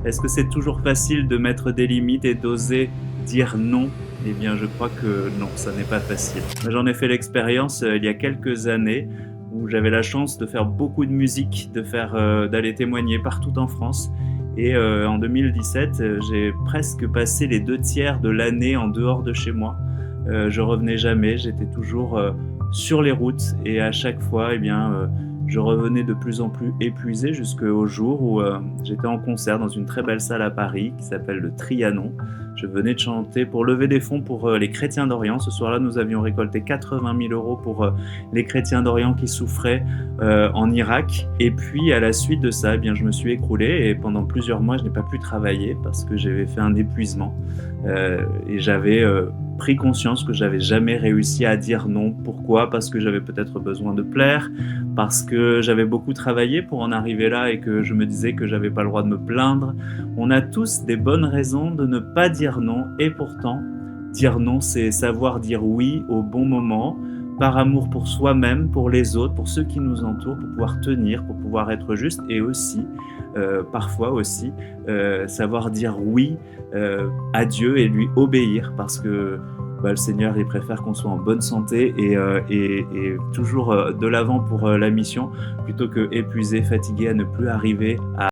Est-ce que c'est toujours facile de mettre des limites et d'oser dire non? Eh bien, je crois que non, ça n'est pas facile. J'en ai fait l'expérience, il y a quelques années où j'avais la chance de faire beaucoup de musique, d'aller témoigner partout en France et en 2017, j'ai presque passé les 2 tiers de l'année en dehors de chez moi. Je revenais jamais, j'étais toujours, sur les routes et à chaque fois, eh bien, je revenais de plus en plus épuisé jusqu'au jour où, j'étais en concert dans une très belle salle à Paris qui s'appelle le Trianon. Je venais de chanter pour lever des fonds pour, les Chrétiens d'Orient. Ce soir-là, nous avions récolté 80 000 € pour, les Chrétiens d'Orient qui souffraient, en Irak et puis à la suite de ça, eh bien, je me suis écroulé et pendant plusieurs mois, je n'ai pas pu travailler parce que j'avais fait un épuisement, et j'avais, pris conscience que j'avais jamais réussi à dire non. Pourquoi? Parce que j'avais peut-être besoin de plaire, parce que j'avais beaucoup travaillé pour en arriver là et que je me disais que j'avais pas le droit de me plaindre. On a tous des bonnes raisons de ne pas dire non et pourtant, dire non, c'est savoir dire oui au bon moment, par amour pour soi-même, pour les autres, pour ceux qui nous entourent, pour pouvoir tenir, pour pouvoir être juste et aussi, parfois aussi, savoir dire oui, à Dieu et lui obéir parce que, bah, le Seigneur, il préfère qu'on soit en bonne santé et toujours, de l'avant pour, la mission plutôt qu'épuisé, fatigué, à ne plus arriver à